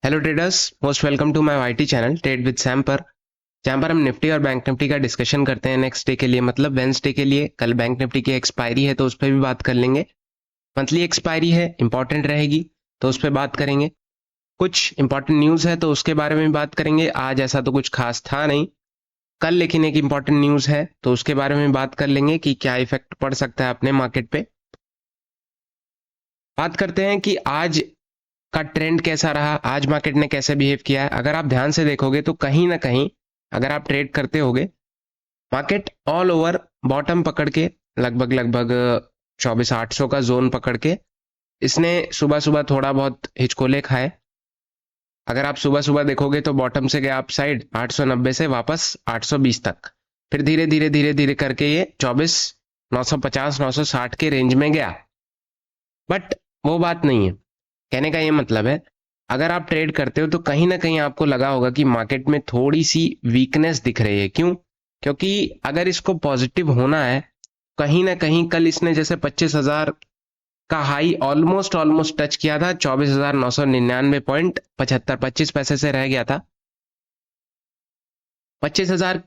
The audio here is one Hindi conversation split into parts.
Hello traders, most welcome to my YT channel trade with Sam पर, जहां पर हम निफ्टी और बैंक निफ्टी का डिस्कशन करते हैं नेक्स्ट डे के लिए, मतलब वेंसडे के लिए। कल बैंक निफ्टी की एक्सपायरी है तो उस पर भी बात कर लेंगे। मंथली एक्सपायरी है, इंपॉर्टेंट रहेगी तो उस पर बात करेंगे। कुछ इंपॉर्टेंट न्यूज़ है तो उसके बारे में भी बात करेंगे। आज ऐसा तो कुछ खास था नहीं कल, लेकिन एक इंपॉर्टेंट न्यूज़ है तो उसके बारे में बात कर लेंगे कि क्या इफेक्ट पड़ सकता है अपने मार्केट पे। बात करते हैं कि आज का ट्रेंड कैसा रहा, आज मार्केट ने कैसे बिहेव किया है। अगर आप ध्यान से देखोगे तो कहीं ना कहीं अगर आप ट्रेड करते होगे, मार्केट ऑल ओवर बॉटम पकड़ के लगभग लगभग 24,800 का जोन पकड़ के इसने सुबह सुबह थोड़ा बहुत हिचकोले खाए। अगर आप सुबह सुबह देखोगे तो बॉटम से गया अप साइड 890 से वापस 820 तक, फिर धीरे धीरे धीरे धीरे करके ये 24,950 960 के रेंज में गया। बट वो बात नहीं है। कहने का ये मतलब है, अगर आप ट्रेड करते हो तो कहीं ना कहीं आपको लगा होगा कि मार्केट में थोड़ी सी वीकनेस दिख रही है। क्यों? क्योंकि अगर इसको पॉजिटिव होना है, कहीं ना कहीं कल इसने जैसे 25,000 का हाई ऑलमोस्ट ऑलमोस्ट टच किया था, 24,999.75 25 पैसे से रह गया था। 25,000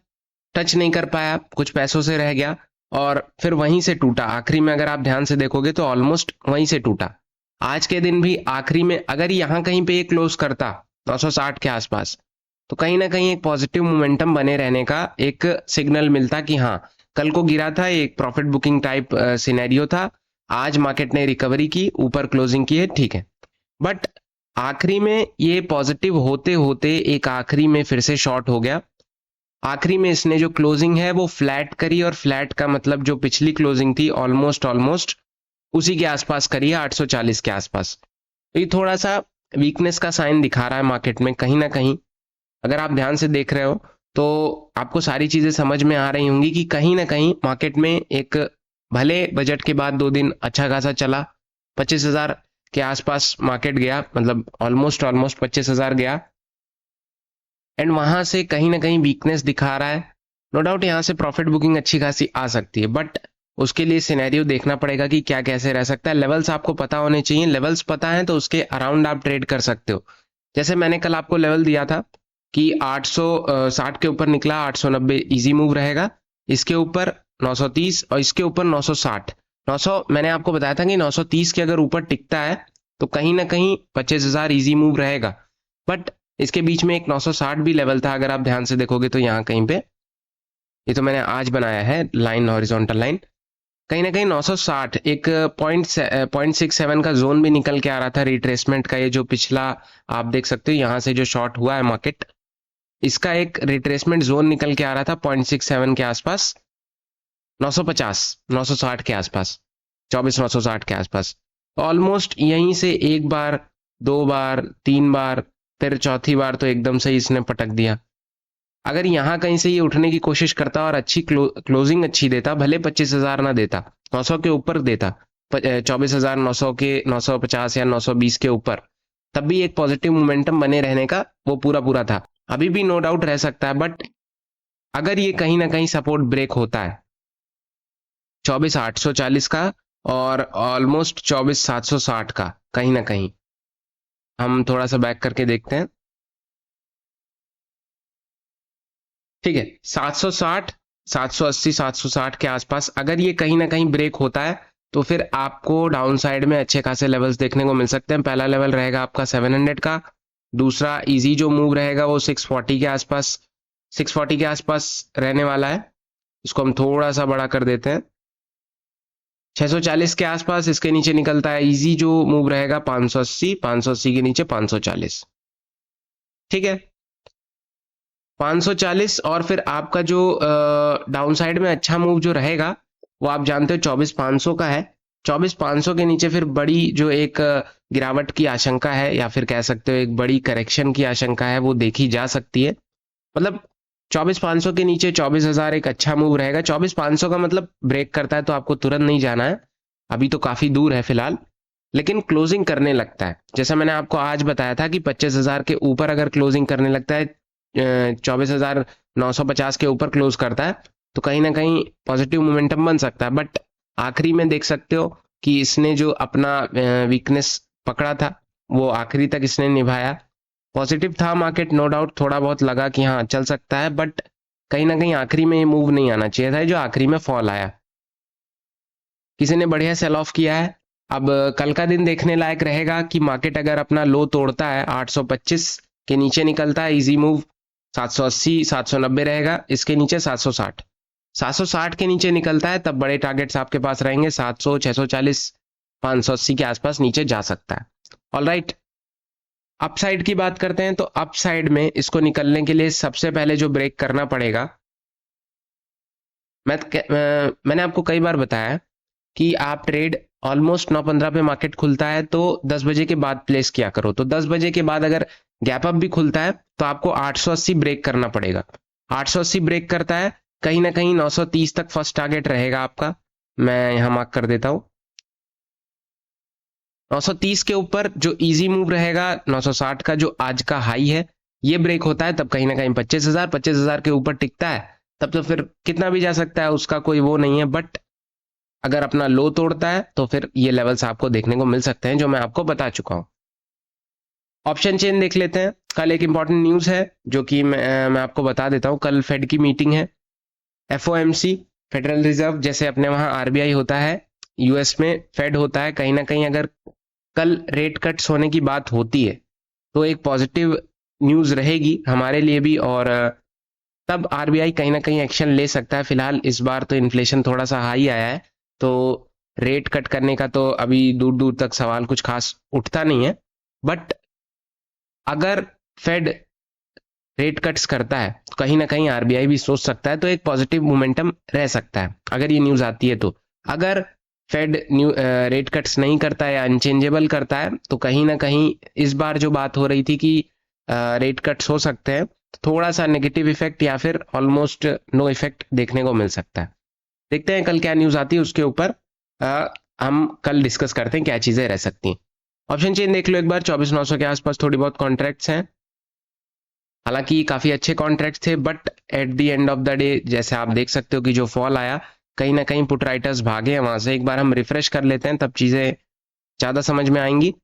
टच नहीं कर पाया, कुछ पैसों से रह गया और फिर वहीं से टूटा। आखिरी में अगर आप ध्यान से देखोगे तो ऑलमोस्ट वहीं से टूटा। आज के दिन भी आखिरी में अगर यहां कहीं पे ये क्लोज करता 960 के आसपास, तो कहीं ना कहीं एक पॉजिटिव मोमेंटम बने रहने का एक सिग्नल मिलता कि हाँ, कल को गिरा था, एक प्रॉफिट बुकिंग टाइप सिनेरियो था। आज मार्केट ने रिकवरी की, ऊपर क्लोजिंग की है, ठीक है। बट आखिरी में ये पॉजिटिव होते होते एक आखिरी में फिर से शॉर्ट हो गया। आखिरी में इसने जो क्लोजिंग है वो फ्लैट करी, और फ्लैट का मतलब जो पिछली क्लोजिंग थी ऑलमोस्ट ऑलमोस्ट उसी के आसपास करी है, 840 के आसपास। तो ये थोड़ा सा वीकनेस का साइन दिखा रहा है मार्केट में कहीं ना कहीं। अगर आप ध्यान से देख रहे हो तो आपको सारी चीजें समझ में आ रही होंगी कि कहीं ना कहीं मार्केट में एक, भले बजट के बाद 2 दिन अच्छा खासा चला, 25,000 के आसपास मार्केट गया, मतलब ऑलमोस्ट ऑलमोस्ट 25,000 गया, एंड वहां से कहीं ना कहीं वीकनेस दिखा रहा है। नो डाउट यहाँ से प्रॉफिट बुकिंग अच्छी खासी आ सकती है, बट उसके लिए सिनेरियो देखना पड़ेगा कि क्या कैसे रह सकता है। लेवल्स आपको पता होने चाहिए, लेवल्स पता है तो उसके अराउंड आप ट्रेड कर सकते हो। जैसे मैंने कल आपको लेवल दिया था कि 860 के ऊपर निकला 890 इजी मूव रहेगा, इसके ऊपर 930 और इसके ऊपर 960। 900 मैंने आपको बताया था कि 930 के अगर ऊपर टिकता है तो कहीं ना कहीं 25,000 इजी मूव रहेगा। बट इसके बीच में एक 960 भी लेवल था, अगर आप ध्यान से देखोगे तो यहाँ कहीं पे, ये तो मैंने आज बनाया है लाइन, हॉरिजॉन्टल लाइन, कहीं ना कहीं 960 एक .67 का जोन भी निकल के आ रहा था रिट्रेसमेंट का। ये जो पिछला आप देख सकते हो यहाँ से जो शॉर्ट हुआ है मार्केट, इसका एक रिट्रेसमेंट जोन निकल के आ रहा था 0.67 के आसपास, 950 960 के आसपास, 24,960 के आसपास। ऑलमोस्ट यहीं से एक बार, दो बार, तीन बार, फिर चौथी बार तो एकदम से इसने पटक दिया। अगर यहाँ कहीं से ये उठने की कोशिश करता और अच्छी क्लोजिंग अच्छी देता, भले 25,000 ना देता, 900 के ऊपर देता, 24,900 के 950 या 920 के ऊपर, तब भी एक पॉजिटिव मोमेंटम बने रहने का वो पूरा पूरा था। अभी भी नो डाउट रह सकता है, बट अगर ये कहीं ना कहीं सपोर्ट ब्रेक होता है 24,840 का और ऑलमोस्ट 24,760 का, कहीं ना कहीं हम थोड़ा सा बैक करके देखते हैं, ठीक है, 760 780 760 के आसपास अगर ये कहीं ना कहीं ब्रेक होता है तो फिर आपको डाउन साइड में अच्छे खासे लेवल्स देखने को मिल सकते हैं। पहला लेवल रहेगा आपका 700 का, दूसरा इजी जो मूव रहेगा वो 640 के आसपास, 640 के आसपास रहने वाला है। इसको हम थोड़ा सा बड़ा कर देते हैं, 640 के आसपास इसके नीचे निकलता है। इजी जो मूव रहेगा 580, 580 के नीचे 540, ठीक है, 540। और फिर आपका जो डाउन साइड में अच्छा मूव जो रहेगा वो आप जानते हो 24,500 का है। 24,500 के नीचे फिर बड़ी जो एक गिरावट की आशंका है, या फिर कह सकते हो एक बड़ी करेक्शन की आशंका है, वो देखी जा सकती है। मतलब 24,500 के नीचे 24,000 एक अच्छा मूव रहेगा। 24,500 का मतलब ब्रेक करता है तो आपको तुरंत नहीं जाना है, अभी तो काफी दूर है फिलहाल, लेकिन क्लोजिंग करने लगता है। जैसा मैंने आपको आज बताया था कि 25,000 के ऊपर अगर क्लोजिंग करने लगता है, 24,950 के ऊपर क्लोज करता है, तो कहीं ना कहीं पॉजिटिव मोमेंटम बन सकता है। बट आखिरी में देख सकते हो कि इसने जो अपना वीकनेस पकड़ा था वो आखिरी तक इसने निभाया। पॉजिटिव था मार्केट, नो डाउट, थोड़ा बहुत लगा कि हाँ चल सकता है, बट कहीं ना कहीं आखिरी में ये मूव नहीं आना चाहिए था जो आखिरी में फॉल आया। किसी ने बढ़िया सेल ऑफ किया है। अब कल का दिन देखने लायक रहेगा कि मार्केट अगर अपना लो तोड़ता है, 825 के नीचे निकलता है, इजी मूव 780 790 रहेगा, इसके नीचे 760, 760 के नीचे निकलता है तब बड़े टारगेट्स आपके पास रहेंगे, 700 640 580 के आसपास नीचे जा सकता है। ऑलराइट, अपसाइड की बात करते हैं तो अपसाइड में इसको निकलने के लिए सबसे पहले जो ब्रेक करना पड़ेगा, मैंने आपको कई बार बताया कि आप ट्रेड ऑलमोस्ट 9:15 पे मार्केट खुलता है तो 10 बजे के बाद प्लेस किया करो। तो 10 बजे के बाद अगर गैप अप भी खुलता है तो आपको 880 ब्रेक करना पड़ेगा। 880 ब्रेक करता है, कहीं ना कहीं 930 तक फर्स्ट टारगेट रहेगा आपका। मैं यहां मार्क कर देता हूं, 930 के ऊपर जो इजी मूव रहेगा 960 का जो आज का हाई है, ये ब्रेक होता है तब कहीं ना कहीं 25,000 के ऊपर टिकता है, तब तो फिर कितना भी जा सकता है, उसका कोई वो नहीं है। बट अगर अपना लो तोड़ता है तो फिर ये लेवल्स आपको देखने को मिल सकते हैं जो मैं आपको बता चुका हूं। ऑप्शन चेन देख लेते हैं। कल एक इंपॉर्टेंट न्यूज है जो कि मैं आपको बता देता हूं। कल फेड की मीटिंग है, एफओएमसी, फेडरल रिजर्व, जैसे अपने वहां आरबीआई होता है, यूएस में फेड होता है। कहीं ना कहीं अगर कल रेट कट्स होने की बात होती है तो एक पॉजिटिव न्यूज रहेगी हमारे लिए भी, और तब आरबीआई कहीं ना कहीं एक्शन ले सकता है। फिलहाल इस बार तो इन्फ्लेशन थोड़ा सा हाई आया है तो रेट कट करने का तो अभी दूर दूर तक सवाल कुछ खास उठता नहीं है। बट अगर फेड रेट कट्स करता है तो कहीं ना कहीं आरबीआई भी सोच सकता है, तो एक पॉजिटिव मोमेंटम रह सकता है अगर ये न्यूज आती है तो। अगर फेड रेट कट्स नहीं करता है या अनचेंजेबल करता है तो कहीं ना कहीं इस बार जो बात हो रही थी कि रेट कट्स हो सकते हैं, थोड़ा सा नेगेटिव इफेक्ट या फिर ऑलमोस्ट नो इफेक्ट देखने को मिल सकता है। देखते हैं कल क्या न्यूज आती है, उसके ऊपर हम कल डिस्कस करते हैं क्या चीजें रह सकती हैं। ऑप्शन चेन देख लो एक बार, 24,900 के आसपास थोड़ी बहुत कॉन्ट्रैक्ट्स हैं, हालांकि काफी अच्छे कॉन्ट्रैक्ट्स थे, but at the end of the day जैसे आप देख सकते हो कि जो फॉल आया, कहीं ना कहीं पुट राइटर्स भागे हैं वहां से। एक बार हम रिफ्रेश कर लेते हैं तब चीजें ज्यादा समझ में आएंगी।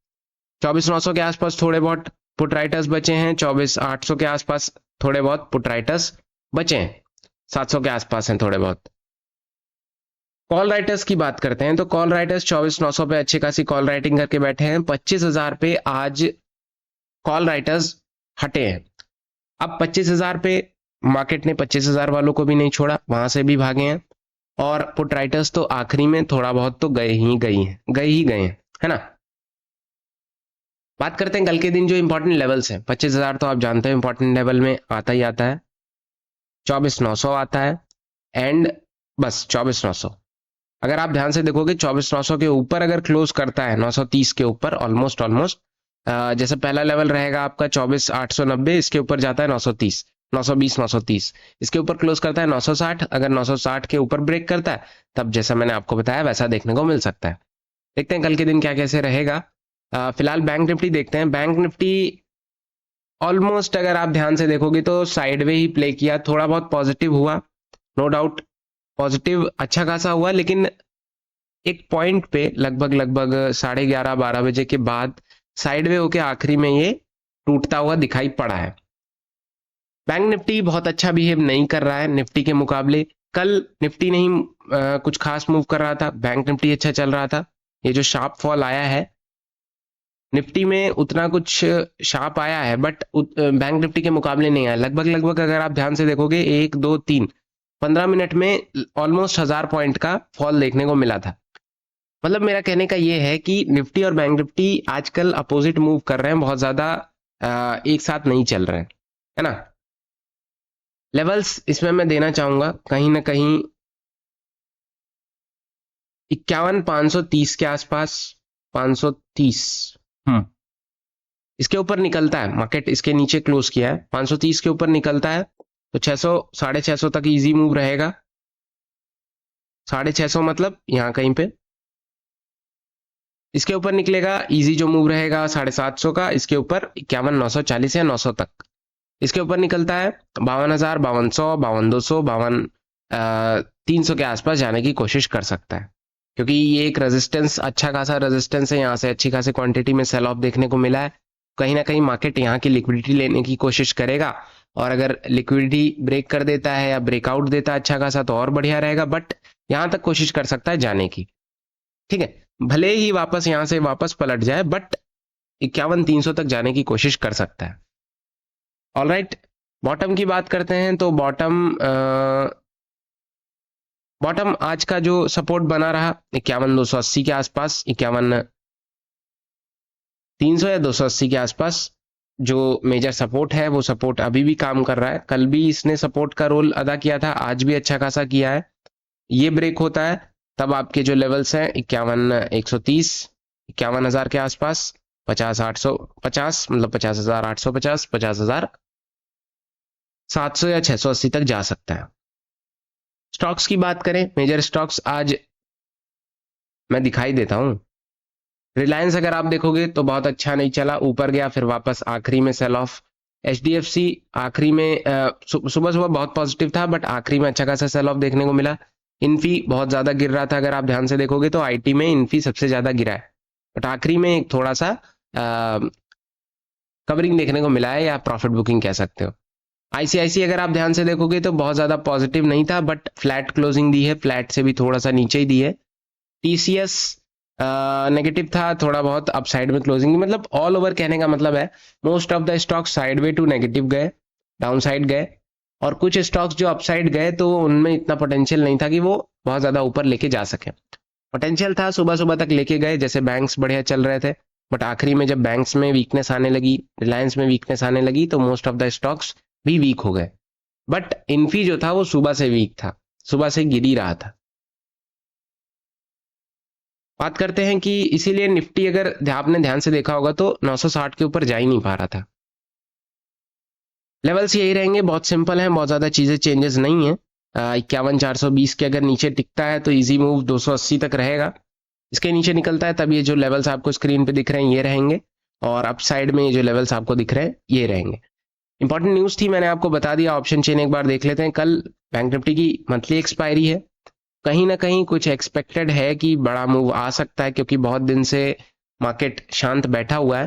24,900 के आसपास थोड़े बहुत पुट राइटर्स बचे हैं, 24,800 के आसपास थोड़े बहुत पुट राइटर्स बचे हैं, 700 के आसपास हैं थोड़े बहुत। कॉल राइटर्स की बात करते हैं तो कॉल राइटर्स 24,900 पे अच्छी खासी कॉल राइटिंग करके बैठे हैं। 25,000 पे आज कॉल राइटर्स हटे हैं। अब 25,000 पे मार्केट ने 25,000 वालों को भी नहीं छोड़ा, वहां से भी भागे हैं, और पुट राइटर्स तो आखिरी में थोड़ा बहुत तो गए ही गए हैं, है ना। बात करते हैं कल के दिन जो इंपॉर्टेंट लेवल्स हैं। 25,000 तो आप जानते हैं इंपॉर्टेंट लेवल में आता ही आता है, 24,900 आता है, एंड बस 24,900। अगर आप ध्यान से देखोगे 24,900 के ऊपर अगर क्लोज करता है, 930 के ऊपर ऑलमोस्ट जैसे पहला लेवल रहेगा आपका 24,890, इसके ऊपर जाता है 930, 920, 930, इसके ऊपर क्लोज करता है 960। अगर 960 के ऊपर ब्रेक करता है तब जैसा मैंने आपको बताया वैसा देखने को मिल सकता है। देखते हैं कल के दिन क्या कैसे रहेगा। फिलहाल बैंक निफ्टी देखते हैं। बैंक निफ्टी ऑलमोस्ट अगर आप ध्यान से देखोगे तो साइडवे ही प्ले किया, थोड़ा बहुत पॉजिटिव हुआ, नो डाउट पॉजिटिव अच्छा खासा हुआ, लेकिन एक पॉइंट पे लगभग 11:30 12 बजे के बाद साइडवे होके आखिरी में ये टूटता हुआ दिखाई पड़ा है। बैंक निफ्टी बहुत अच्छा बिहेव नहीं कर रहा है निफ्टी के मुकाबले। कल निफ्टी नहीं कुछ खास मूव कर रहा था, बैंक निफ्टी अच्छा चल रहा था। ये जो शार्प फॉल आया है निफ्टी में उतना कुछ शार्प आया है, बट बैंक निफ्टी के मुकाबले नहीं आया। लगभग अगर आप ध्यान से देखोगे 1 2 3 15 मिनट में ऑलमोस्ट 1000 पॉइंट का फॉल देखने को मिला था। मतलब मेरा कहने का ये है कि निफ्टी और बैंक निफ्टी आजकल अपोजिट मूव कर रहे हैं, बहुत ज्यादा एक साथ नहीं चल रहे हैं, है ना। लेवल्स इसमें मैं देना चाहूंगा कहीं ना कहीं 51,530 के आसपास, 530, इसके ऊपर निकलता है मार्केट, इसके नीचे क्लोज किया है, 530 के ऊपर निकलता है तो 600 650 तक इजी मूव रहेगा। 650 मतलब यहां कहीं पे इसके ऊपर निकलेगा, इजी जो मूव रहेगा 750 का, इसके ऊपर 51,940 या 900 तक इसके ऊपर निकलता है। 52,000 5200 52,200 52,300 के आसपास जाने की कोशिश कर सकता है, क्योंकि ये एक रेजिस्टेंस, अच्छा खासा रेजिस्टेंस है, यहाँ से अच्छी खासी क्वांटिटी में सेल ऑफ देखने को मिला है। कहीं ना कहीं मार्केट यहाँ की लिक्विडिटी लेने की कोशिश करेगा, और अगर लिक्विडिटी ब्रेक कर देता है या ब्रेकआउट देता है अच्छा खासा तो और बढ़िया रहेगा, बट यहाँ तक कोशिश कर सकता है जाने की। ठीक है, भले ही वापस यहाँ से वापस पलट जाए, बट 51,300 तक जाने की कोशिश कर सकता है। ऑलराइट, बॉटम की बात करते हैं तो बॉटम आज का जो सपोर्ट बना रहा 51,280 के आसपास, 51,300 या 280 के आसपास जो मेजर सपोर्ट है, वो सपोर्ट अभी भी काम कर रहा है। कल भी इसने सपोर्ट का रोल अदा किया था, आज भी अच्छा खासा किया है। ये ब्रेक होता है तब आपके जो लेवल्स हैं 51,130, 51,000 के आसपास, 50,850 मतलब 50,850, 50,700 या 680 तक जा सकता है। स्टॉक्स की बात करें, मेजर स्टॉक्स आज मैं दिखाई देता हूं। रिलायंस अगर आप देखोगे तो बहुत अच्छा नहीं चला, ऊपर गया फिर वापस आखिरी में सेल ऑफ। एचडीएफसी आखिरी में सुबह सुबह बहुत पॉजिटिव था, बट आखिरी में अच्छा खासा सेल ऑफ देखने को मिला। इन्फी बहुत ज्यादा गिर रहा था, अगर आप ध्यान से देखोगे तो आईटी में इन्फी सबसे ज्यादा गिरा है, बट आखिरी में एक थोड़ा सा कवरिंग देखने को मिला है, या प्रॉफिट बुकिंग कह सकते हो। आईसीआईसी अगर आप ध्यान से देखोगे तो बहुत ज्यादा पॉजिटिव नहीं था, बट फ्लैट क्लोजिंग दी है, फ्लैट से भी थोड़ा सा नीचे ही दी है। टीसीएस नेगेटिव था, थोड़ा बहुत अपसाइड में क्लोजिंग, मतलब ऑल ओवर कहने का मतलब है most of the stock sideway to negative गए, डाउन साइड गए, और कुछ स्टॉक्स जो अपसाइड गए तो उनमें इतना पोटेंशियल नहीं था कि वो बहुत ज्यादा ऊपर लेके जा सके। पोटेंशियल था, सुबह सुबह तक लेके गए, जैसे बैंक्स बढ़िया चल रहे थे, बट आखिरी में जब बैंक्स में वीकनेस आने लगी, रिलायंस में वीकनेस आने लगी, तो मोस्ट ऑफ द स्टॉक्स भी वीक हो गए। बट इन्फी जो था वो सुबह से वीक था, सुबह से गिर ही रहा था। बात करते हैं कि इसीलिए निफ्टी अगर आपने ध्यान से देखा होगा तो 960 के ऊपर जा ही नहीं पा रहा था। लेवल्स यही रहेंगे, बहुत सिंपल हैं, बहुत ज्यादा चीजें चेंजेस नहीं है। 51,420 के अगर नीचे टिकता है तो इजी मूव 280 तक रहेगा, इसके नीचे निकलता है तब ये जो लेवल्स आपको स्क्रीन पे दिख रहे हैं ये रहेंगे, और अप साइड में ये जो लेवल्स आपको दिख रहे हैं ये रहेंगे। इंपॉर्टेंट न्यूज थी, मैंने आपको बता दिया। ऑप्शन चेन एक बार देख लेते हैं। कल बैंक निफ्टी की मंथली एक्सपायरी है, कहीं ना कहीं कुछ एक्सपेक्टेड है कि बड़ा मूव आ सकता है, क्योंकि बहुत दिन से मार्केट शांत बैठा हुआ है।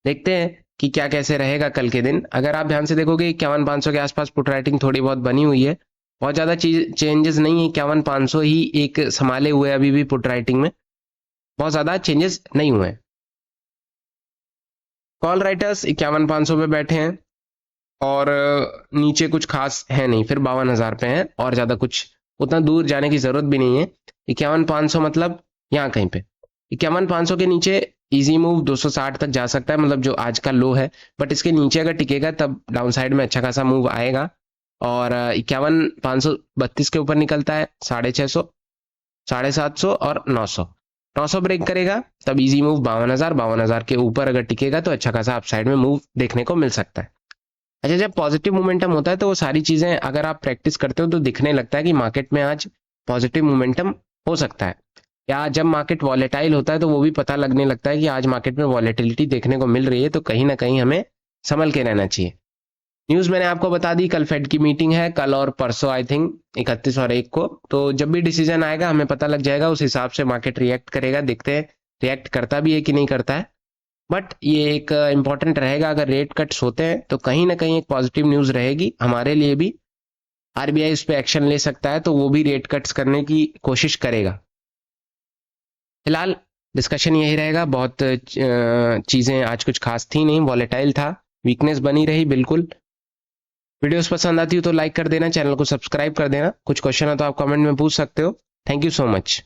देखते हैं कि क्या कैसे रहेगा कल के दिन। अगर आप ध्यान से देखोगे 51,500 के आसपास पुट राइटिंग थोड़ी बहुत बनी हुई है, बहुत ज्यादा चेंजेस नहीं है, 51,500 ही एक संभाले हुए अभी भी पुट राइटिंग में, बहुत ज्यादा चेंजेस नहीं हुए। कॉल राइटर्स 51,500 पे बैठे हैं, और नीचे कुछ खास है नहीं, फिर 52,000 पे हैं, और ज्यादा कुछ उतना दूर जाने की जरूरत भी नहीं है। 51,500 मतलब यहाँ कहीं पे, 51,500 के नीचे इजी मूव 260 तक जा सकता है, मतलब जो आज का लो है, बट इसके नीचे अगर टिकेगा तब डाउन साइड में अच्छा खासा मूव आएगा। और 51,532 के ऊपर निकलता है 650, 750 और 900 ब्रेक करेगा तब इजी मूव 52,000, 52,000 के ऊपर अगर टिकेगा तो अच्छा खासा अपसाइड में मूव देखने को मिल सकता है। अच्छा, जब पॉजिटिव मोमेंटम होता है तो वो सारी चीजें अगर आप प्रैक्टिस करते हो तो दिखने लगता है कि मार्केट में आज पॉजिटिव मोमेंटम हो सकता है, या जब मार्केट वॉलेटाइल होता है तो वो भी पता लगने लगता है कि आज मार्केट में वॉलेटिलिटी देखने को मिल रही है, तो कहीं ना कहीं हमें संभल के रहना चाहिए। न्यूज मैंने आपको बता दी, कल फेड की मीटिंग है, कल और परसों आई थिंक 31 और 1 को, तो जब भी डिसीजन आएगा हमें पता लग जाएगा, उस हिसाब से मार्केट रिएक्ट करेगा। देखते हैं रिएक्ट करता भी है कि नहीं करता है, बट ये एक इंपॉर्टेंट रहेगा। अगर रेट कट्स होते हैं तो कहीं ना कहीं एक पॉजिटिव न्यूज रहेगी हमारे लिए भी। आरबीआई उस पर एक्शन ले सकता है तो वो भी रेट कट्स करने की कोशिश करेगा। फिलहाल डिस्कशन यही रहेगा, बहुत चीजें आज कुछ खास थी नहीं, वॉलेटाइल था, वीकनेस बनी रही बिल्कुल। वीडियोस पसंद आती हो तो लाइक कर देना, चैनल को सब्सक्राइब कर देना। कुछ क्वेश्चन है तो आप कमेंट में पूछ सकते हो। Thank you so much.